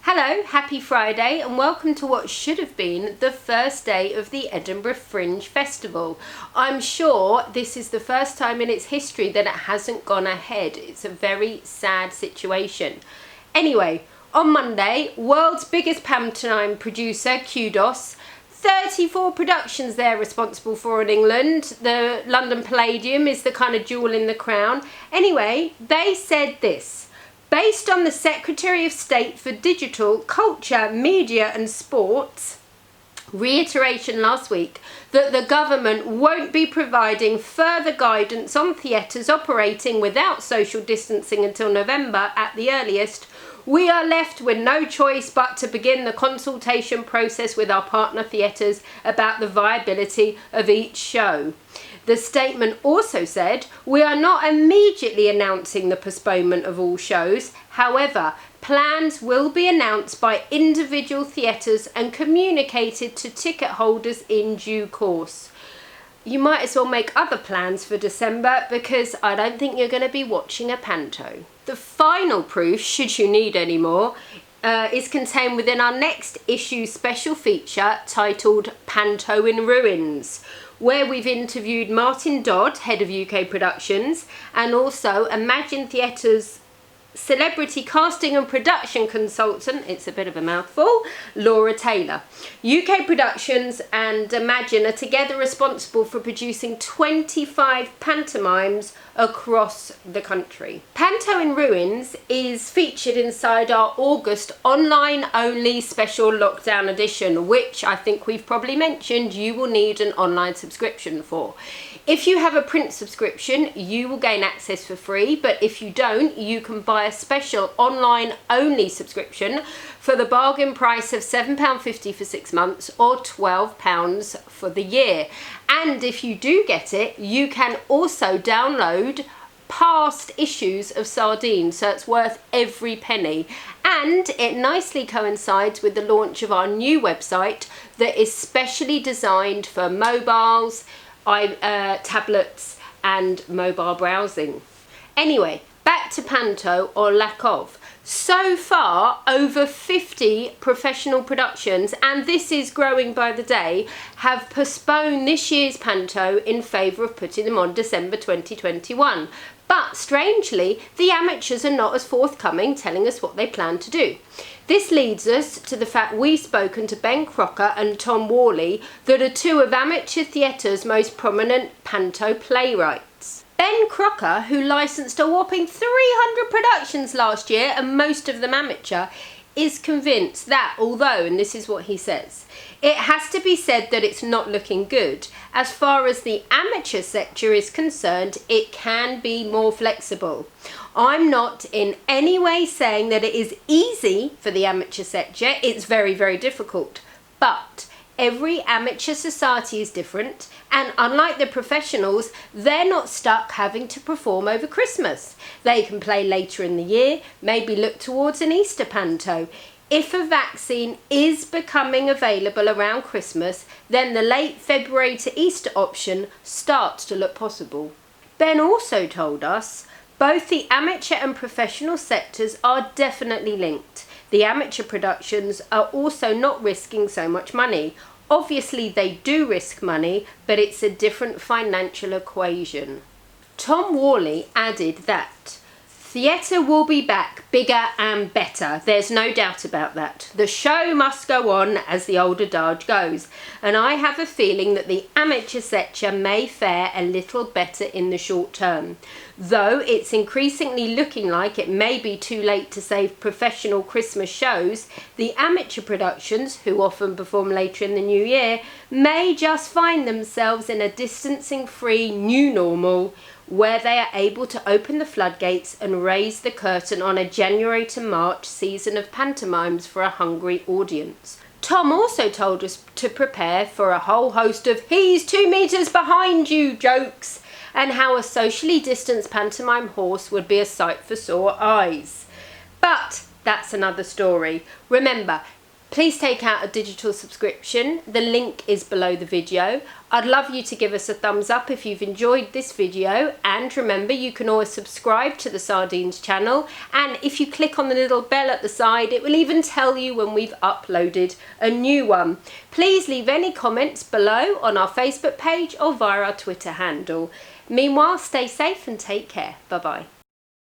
Hello, happy Friday and welcome to what should have been the first day of the Edinburgh Fringe Festival. I'm sure this is the first time in its history that it hasn't gone ahead. It's a very sad situation. Anyway, on Monday, world's biggest pantomime producer, Kudos, 34 productions they're responsible for in England. The London Palladium is the kind of jewel in the crown. Anyway, they said this. Based on the Secretary of State for Digital, Culture, Media and Sports reiteration last week that the government won't be providing further guidance on theatres operating without social distancing until November at the earliest, we are left with no choice but to begin the consultation process with our partner theatres about the viability of each show. The statement also said, we are not immediately announcing the postponement of all shows. However, plans will be announced by individual theatres and communicated to ticket holders in due course. You might as well make other plans for December because I don't think you're going to be watching a panto. The final proof, should you need any more, is contained within our next issue special feature titled Panto in Ruins, where we've interviewed Martin Dodd, head of UK Productions, and also Imagine Theatre's celebrity casting and production consultant, it's a bit of a mouthful, Laura Taylor. UK Productions and Imagine are together responsible for producing 25 pantomimes across the country. Panto in Ruins is featured inside our August online-only special lockdown edition, which I think we've probably mentioned you will need an online subscription for. If you have a print subscription, you will gain access for free, but if you don't, you can buy a special online-only subscription for the bargain price of £7.50 for 6 months or £12 for the year. And if you do get it, you can also download past issues of Sardines, so it's worth every penny. And it nicely coincides with the launch of our new website that is specially designed for mobiles, tablets and mobile browsing. Anyway, back to Panto or lack of. So far, over 50 professional productions, and this is growing by the day, have postponed this year's Panto in favour of putting them on December 2021. But strangely, the amateurs are not as forthcoming, telling us what they plan to do. This leads us to the fact we've spoken to Ben Crocker and Tom Worley, that are two of amateur theatre's most prominent panto playwrights. Ben Crocker, who licensed a whopping 300 productions last year, and most of them amateur, is convinced that, although, and this is what he says, it has to be said that it's not looking good. As far as the amateur sector is concerned, it can be more flexible. I'm not in any way saying that it is easy for the amateur sector. It's very, very difficult. But every amateur society is different, and unlike the professionals, they're not stuck having to perform over Christmas. They can play later in the year, maybe look towards an Easter panto. If a vaccine is becoming available around Christmas, then the late February to Easter option starts to look possible. Ben also told us both the amateur and professional sectors are definitely linked. The amateur productions are also not risking so much money. Obviously they do risk money, but it's a different financial equation. Tom Worley added that theatre will be back bigger and better. There's no doubt about that. The show must go on, as the old adage goes, and I have a feeling that the amateur sector may fare a little better in the short term. Though it's increasingly looking like it may be too late to save professional Christmas shows, the amateur productions, who often perform later in the new year, may just find themselves in a distancing-free new normal, where they are able to open the floodgates and raise the curtain on a January to March season of pantomimes for a hungry audience. Tom also told us to prepare for a whole host of "he's 2 metres behind you" jokes, and how a socially distanced pantomime horse would be a sight for sore eyes. But that's another story. Remember, Please take out a digital subscription. The link is below the video. I'd love you to give us a thumbs up if you've enjoyed this video, and remember you can always subscribe to the Sardines channel, and if you click on the little bell at the side it will even tell you when we've uploaded a new one. Please leave any comments below on our Facebook page or via our Twitter handle. Meanwhile, stay safe and take care. Bye bye.